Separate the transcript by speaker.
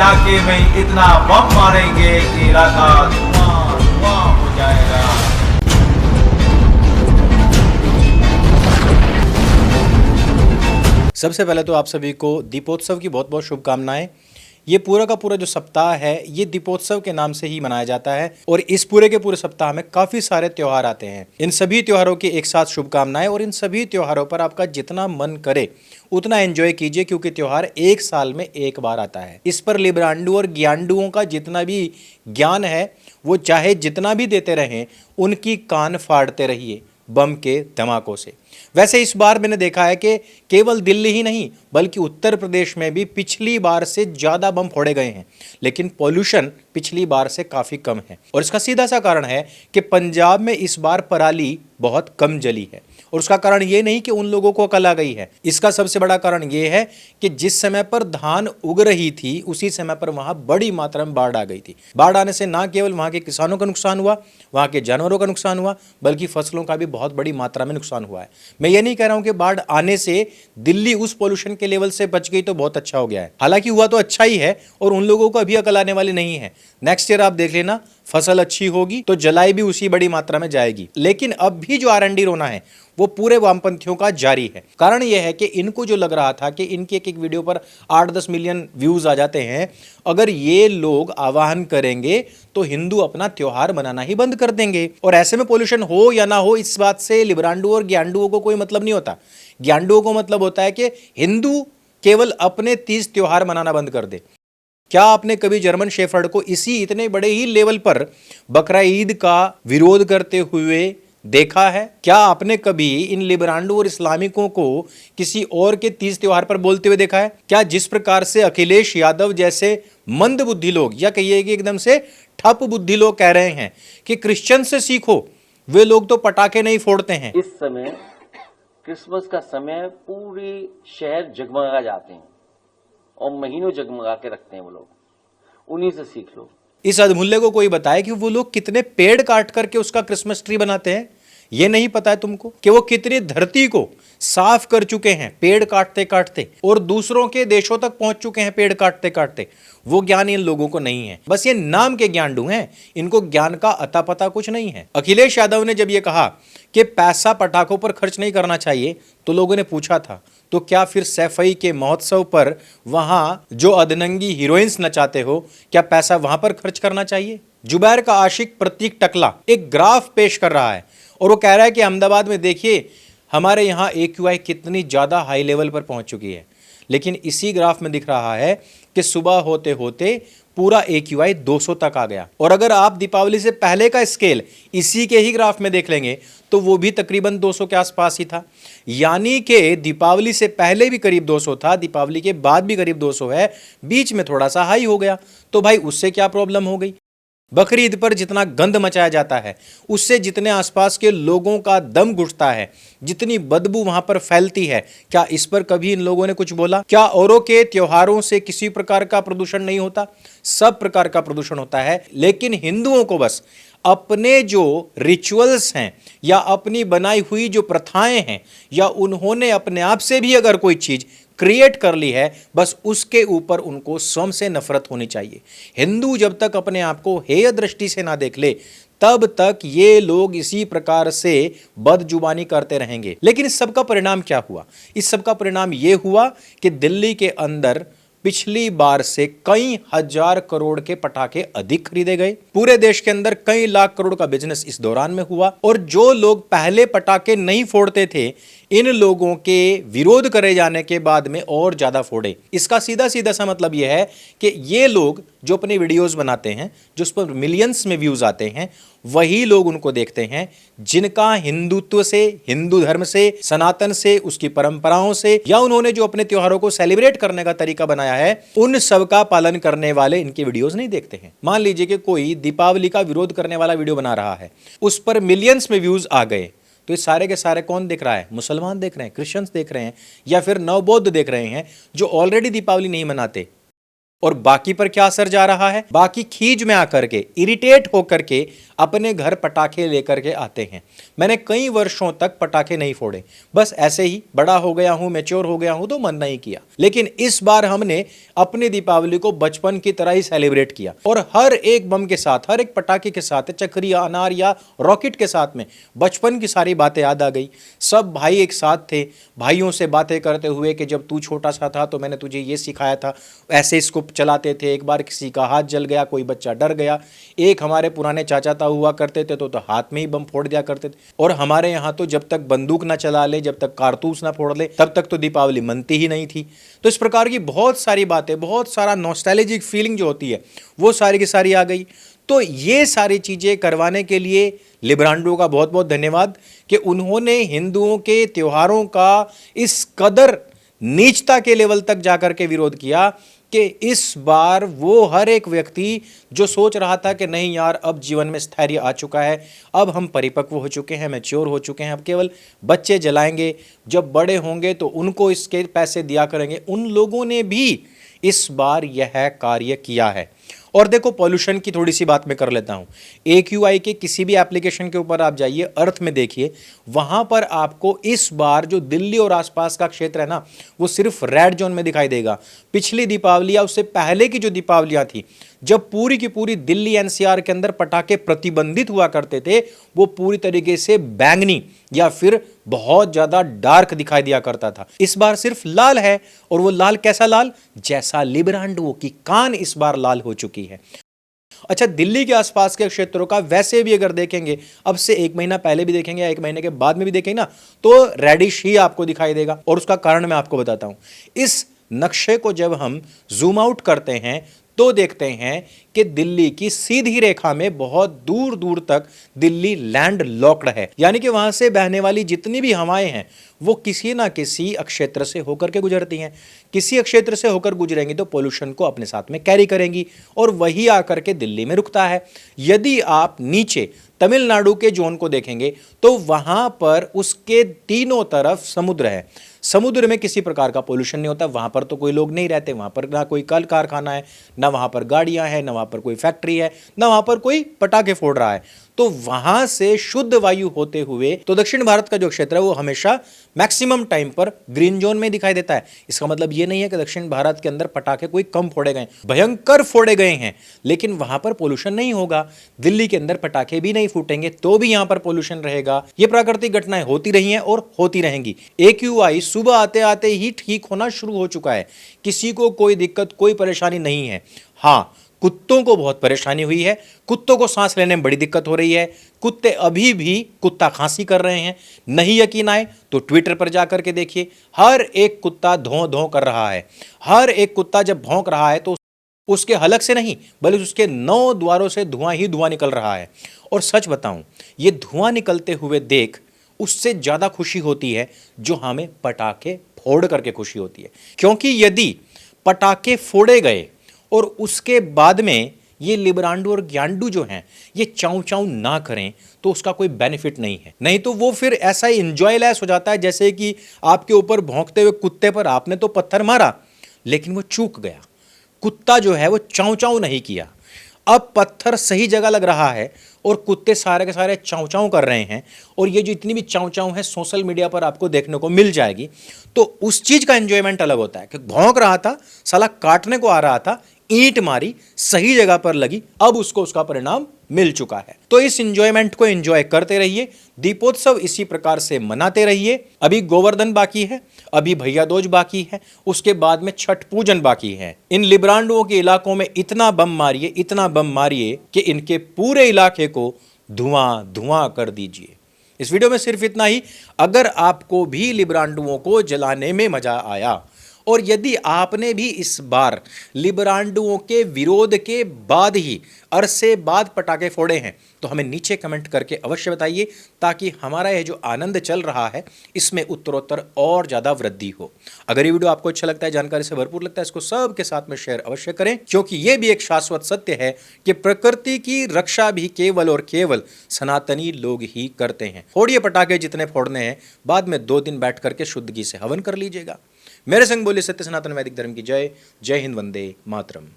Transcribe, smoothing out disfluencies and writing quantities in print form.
Speaker 1: इलाके में इतना बम मारेंगे कि इलाका धुआं धुआं हो जाएगा।
Speaker 2: सबसे पहले तो आप सभी को दीपोत्सव की बहुत बहुत शुभकामनाएं। ये पूरा का पूरा जो सप्ताह है ये दीपोत्सव के नाम से ही मनाया जाता है और इस पूरे के पूरे सप्ताह में काफ़ी सारे त्यौहार आते हैं। इन सभी त्योहारों की एक साथ शुभकामनाएं और इन सभी त्योहारों पर आपका जितना मन करे उतना एंजॉय कीजिए, क्योंकि त्यौहार एक साल में एक बार आता है। इस पर लिब्रांडू और ज्ञानडुओं का जितना भी ज्ञान है वो चाहे जितना भी देते रहें, उनकी कान फाड़ते रहिए बम के धमाकों से। वैसे इस बार मैंने देखा है कि केवल दिल्ली ही नहीं बल्कि उत्तर प्रदेश में भी पिछली बार से ज़्यादा बम फोड़े गए हैं, लेकिन पॉल्यूशन पिछली बार से काफ़ी कम है। और इसका सीधा सा कारण है कि पंजाब में इस बार पराली बहुत कम जली है। और उसका कारण ये नहीं कि उन लोगों को अकल आ गई है, इसका सबसे बड़ा कारण ये है कि जिस समय पर धान उग रही थी उसी समय पर वहां बड़ी मात्रा में बाढ़ आ गई थी। बाढ़ आने से ना केवल वहां के किसानों का नुकसान हुआ, वहां के जानवरों का नुकसान हुआ, बल्कि फसलों का भी बहुत बड़ी मात्रा में नुकसान हुआ है। मैं ये नहीं कह रहा हूं कि बाढ़ आने से दिल्ली उस पोल्यूशन के लेवल से बच गई तो बहुत अच्छा हो गया है, हालांकि हुआ तो अच्छा ही है और उन लोगों को अभी अकल आने वाली नहीं है। नेक्स्ट ईयर आप देख लेना, फसल अच्छी होगी तो जलाई भी उसी बड़ी मात्रा में जाएगी। लेकिन अब भी जो आरएनडी रोना है वो पूरे वामपंथियों का जारी है। कारण यह है कि इनको जो लग रहा था कि इनकी एक एक वीडियो पर 8-10 मिलियन व्यूज आ जाते हैं, अगर ये लोग आह्वान करेंगे तो हिंदू अपना त्योहार मनाना ही बंद कर देंगे। और ऐसे में पोल्यूशन हो या ना हो इस बात से लिब्रांडू और ज्ञानडुओं को कोई मतलब नहीं होता। ज्ञानडुओं को मतलब होता है कि हिंदू केवल अपने तीज त्योहार मनाना बंद कर दे। क्या आपने कभी जर्मन शेफर्ड को इसी इतने बड़े ही लेवल पर बकरा ईद का विरोध करते हुए देखा है? क्या आपने कभी इन लिब्रांडू और इस्लामिकों को किसी और के तीज त्योहार पर बोलते हुए देखा है? क्या जिस प्रकार से अखिलेश यादव जैसे मंद बुद्धि लोग या कहिए कि एकदम से ठप बुद्धि लोग कह रहे हैं कि क्रिश्चियन से सीखो, वे लोग तो पटाखे नहीं फोड़ते हैं।
Speaker 3: इस समय क्रिसमस का समय पूरी शहर जगमगा जाते हैं और महीनों जगमगा के रखते हैं वो लोग, उन्हीं से सीख लो।
Speaker 2: इस अधमुल्ले को कोई बताए कि वो लोग कितने पेड़ काट करके उसका क्रिसमस ट्री बनाते हैं? ये नहीं पता है तुमको कि वो कितनी धरती को साफ कर चुके हैं पेड़ काटते काटते और दूसरों के देशों तक पहुंच चुके हैं पेड़ काटते काटते? वो ज्ञान इन लोगों को नहीं है, बस ये नाम के ज्ञानडू हैं, इनको ज्ञान का अता पता कुछ नहीं है। अखिलेश यादव ने जब ये कहा कि पैसा पटाखों पर खर्च नहीं करना चाहिए तो लोगों ने पूछा था तो क्या फिर सैफई के महोत्सव पर वहां जो अधनंगी हीरोइंस नचाते हो क्या पैसा वहां पर खर्च करना चाहिए? जुबैर का आशिक प्रतीक टकला एक ग्राफ पेश कर रहा है और वो कह रहा है कि अहमदाबाद में देखिए हमारे यहाँ AQI कितनी ज़्यादा हाई लेवल पर पहुँच चुकी है, लेकिन इसी ग्राफ में दिख रहा है कि सुबह होते होते पूरा AQI 200 तक आ गया। और अगर आप दीपावली से पहले का स्केल इसी के ही ग्राफ में देख लेंगे तो वो भी तकरीबन 200 के आसपास ही था। यानी कि दीपावली से पहले भी करीब 200 था, दीपावली के बाद भी करीब 200 है, बीच में थोड़ा सा हाई हो गया। तो भाई उससे क्या प्रॉब्लम हो गई? बकरी ईद पर जितना गंद मचाया जाता है उससे जितने आसपास के लोगों का दम घुटता है, जितनी बदबू वहां पर फैलती है, क्या इस पर कभी इन लोगों ने कुछ बोला? क्या औरों के त्योहारों से किसी प्रकार का प्रदूषण नहीं होता? सब प्रकार का प्रदूषण होता है, लेकिन हिंदुओं को बस अपने जो रिचुअल्स हैं या अपनी बनाई हुई जो प्रथाएं हैं या उन्होंने अपने आप से भी अगर कोई चीज क्रिएट कर ली है, बस उसके ऊपर उनको स्वयं से नफरत होनी चाहिए। हिंदू जब तक अपने आप को हेय दृष्टि से ना देख ले तब तक ये लोग इसी प्रकार से बदजुबानी करते रहेंगे। लेकिन इस सब का परिणाम क्या हुआ? इस सब का परिणाम ये हुआ कि दिल्ली के अंदर पिछली बार से कई हजार करोड़ के पटाखे अधिक खरीदे गए। पूरे देश के अंदर कई लाख करोड़ का बिजनेस इस दौरान में हुआ और जो लोग पहले पटाखे नहीं फोड़ते थे इन लोगों के विरोध करे जाने के बाद में और ज्यादा फोड़े। इसका सीधा सीधा सा मतलब यह है कि ये लोग जो अपने वीडियोस बनाते हैं, जो उस पर मिलियंस में व्यूज आते हैं, वही लोग उनको देखते हैं जिनका हिंदुत्व से, हिंदू धर्म से, सनातन से, उसकी परंपराओं से या उन्होंने जो अपने त्योहारों को सेलिब्रेट करने का तरीका बनाया है उन सब का पालन करने वाले इनके वीडियोस नहीं देखते हैं। मान लीजिए कि कोई दीपावली का विरोध करने वाला वीडियो बना रहा है, उस पर मिलियंस में व्यूज आ गए, तो ये सारे के सारे कौन देख रहा है? मुसलमान देख रहे हैं, क्रिश्चियंस देख रहे हैं या फिर नवबौद्ध देख रहे हैं जो ऑलरेडी दीपावली नहीं मनाते। और बाकी पर क्या असर जा रहा है? बाकी खीज में आकर के, इरिटेट होकर के अपने घर पटाखे लेकर के आते हैं। मैंने कई वर्षों तक पटाखे नहीं फोड़े, बस ऐसे ही बड़ा हो गया हूं, मैच्योर हो गया हूं तो मन नहीं किया। लेकिन इस बार हमने अपनी दीपावली को बचपन की तरह ही सेलिब्रेट किया और हर एक बम के साथ, हर एक पटाखे के साथ, चक्री या अनार या रॉकेट के साथ में बचपन की सारी बातें याद आ गई। सब भाई एक साथ थे, भाइयों से बातें करते हुए कि जब तू छोटा सा था तो मैंने तुझे ये सिखाया था, ऐसे इसको चलाते थे। एक बार किसी का हाथ जल गया, कोई बच्चा डर गया। एक हमारे पुराने चाचा ता हुआ करते थे तो हाथ में ही बम फोड़ दिया करते थे। और हमारे यहाँ तो जब तक बंदूक ना चला ले, जब तक कारतूस ना फोड़ ले, तब तक तो दीपावली मनती ही नहीं थी। तो इस प्रकार की बहुत सारी बातें, बहुत सारा नॉस्टैल्जिक फीलिंग जो होती है वो सारी की सारी आ गई। तो ये सारी चीज़ें करवाने के लिए लिब्रांडो का बहुत बहुत धन्यवाद कि उन्होंने हिंदुओं के त्योहारों का इस कदर नीचता के लेवल तक जाकर के विरोध किया कि इस बार वो हर एक व्यक्ति जो सोच रहा था कि नहीं यार अब जीवन में स्थैर्य आ चुका है, अब हम परिपक्व हो चुके हैं, मैच्योर हो चुके हैं, अब केवल बच्चे जलाएंगे, जब बड़े होंगे तो उनको इसके पैसे दिया करेंगे, उन लोगों ने भी इस बार यह कार्य किया है। और देखो पॉल्यूशन की थोड़ी सी बात मैं कर लेता हूं। AQI के किसी भी एप्लीकेशन के ऊपर आप जाइए, अर्थ में देखिए, वहां पर आपको इस बार जो दिल्ली और आसपास का क्षेत्र है ना, वो सिर्फ रेड जोन में दिखाई देगा। पिछली दीपावली या उससे पहले की जो दीपावलियां थी, जब पूरी की पूरी दिल्ली NCR के अंदर पटाखे प्रतिबंधित हुआ करते थे, वो पूरी तरीके से बैंगनी या फिर बहुत ज्यादा डार्क दिखाई दिया करता था। इस बार सिर्फ लाल है, और वो लाल कैसा लाल? जैसा लिब्रांडो की कान इस बार लाल हो चुकी है। अच्छा, दिल्ली के आसपास के क्षेत्रों का वैसे भी अगर देखेंगे, अब से 1 महीना पहले भी देखेंगे या 1 महीने के बाद में भी देखेंगे ना, तो रेडिश ही आपको दिखाई देगा। और उसका कारण मैं आपको बताता हूं। इस नक्शे को जब हम जूम आउट करते हैं तो देखते हैं कि दिल्ली की सीधी रेखा में बहुत दूर दूर तक दिल्ली लैंड लॉक्ड है, यानी कि वहां से बहने वाली जितनी भी हवाएं हैं वो किसी ना किसी अक्षेत्र से होकर के गुजरती हैं। किसी अक्षेत्र से होकर गुजरेंगी तो पोल्यूशन को अपने साथ में कैरी करेंगी और वही आकर के दिल्ली में रुकता है। यदि आप नीचे तमिलनाडु के जोन को देखेंगे तो वहां पर उसके तीनों तरफ समुद्र है। समुद्र में किसी प्रकार का पोल्यूशन नहीं होता, वहां पर तो कोई लोग नहीं रहते, वहां पर ना कोई कल कारखाना है, ना वहां पर गाड़ियां हैं, ना वहां पर कोई फैक्ट्री है, ना वहां पर कोई पटाखे फोड़ रहा है। तो वहां से शुद्ध वायु होते हुए तो दक्षिण भारत का जो क्षेत्र है वो हमेशा मैक्सिमम टाइम पर ग्रीन जोन में दिखाई देता है। इसका मतलब ये नहीं है कि दक्षिण भारत के अंदर पटाखे कोई कम फोड़े गए, भयंकर फोड़े गए हैं, लेकिन वहां पर पोल्यूशन नहीं होगा। दिल्ली के अंदर पटाखे भी नहीं फूटेंगे तो भी यहां पर पोल्यूशन रहेगा। ये प्राकृतिक घटनाएं होती रही हैं और होती रहेंगी। AQI सुबह आते आते ही ठीक होना शुरू हो चुका है, किसी को कोई दिक्कत, कोई परेशानी नहीं है। हाँ, कुत्तों को बहुत परेशानी हुई है, कुत्तों को सांस लेने में बड़ी दिक्कत हो रही है। कुत्ते अभी भी कुत्ता खांसी कर रहे हैं। नहीं यकीन आए तो ट्विटर पर जाकर के देखिए, हर एक कुत्ता धों धों कर रहा है। हर एक कुत्ता जब भौंक रहा है तो उसके हलक से नहीं बल्कि उसके 9 द्वारों से धुआं ही धुआं निकल रहा है। और सच बताऊं, ये धुआं निकलते हुए देख उससे ज्यादा खुशी होती है जो हमें पटाखे फोड़ करके खुशी होती है। क्योंकि यदि पटाखे फोड़े गए और उसके बाद में ये लिब्रांडो और ग्यांडू जो हैं ये चाऊ चाऊ ना करें तो उसका कोई बेनिफिट नहीं है। नहीं तो वो फिर ऐसा ही इंजॉयलेस हो जाता है जैसे कि आपके ऊपर भौंकते हुए कुत्ते पर आपने तो पत्थर मारा लेकिन वो चूक गया। कुत्ता जो है वो चाऊ चाऊ नहीं किया, अब पत्थर सही जगह लग रहा है और कुत्ते सारे के सारे चाऊ चाऊ कर रहे हैं। और ये जो इतनी भी चाऊ चाऊ है सोशल मीडिया पर आपको देखने को मिल जाएगी। तो उस चीज का एंजॉयमेंट अलग होता है कि भौंक रहा था, साला काटने को आ रहा था, ईंट मारी, सही जगह पर लगी, अब उसको उसका परिणाम मिल चुका है। तो इस एंजॉयमेंट को एंजॉय करते रहिए, दीपोत्सव इसी प्रकार से मनाते रहिए। अभी गोवर्धन बाकी है, अभी भैया दूज बाकी है, उसके बाद में छठ पूजन बाकी है। इन लिब्रांडुओं के इलाकों में इतना बम मारिए, इतना बम मारिए कि इनके पूरे इलाके को धुआं धुआं कर दीजिए। इस वीडियो में सिर्फ इतना ही। अगर आपको भी लिब्रांडुओं को जलाने में मजा आया और यदि आपने भी इस बार लिब्रांडुओं के विरोध के बाद ही अरसे बाद पटाखे फोड़े हैं तो हमें नीचे कमेंट करके अवश्य बताइए, ताकि हमारा यह जो आनंद चल रहा है इसमें उत्तरोत्तर और ज़्यादा वृद्धि हो। अगर ये वीडियो आपको अच्छा लगता है, जानकारी से भरपूर लगता है, इसको सबके साथ में शेयर अवश्य करें, क्योंकि ये भी एक शाश्वत सत्य है कि प्रकृति की रक्षा भी केवल और केवल सनातनी लोग ही करते हैं। फोड़िए पटाखे जितने फोड़ने हैं, बाद में 2 दिन बैठ करके शुद्ध घी से हवन कर लीजिएगा। मेरे संग बोले सत्य सनातन वैदिक धर्म की जय। जय हिंद, वंदे मातरम।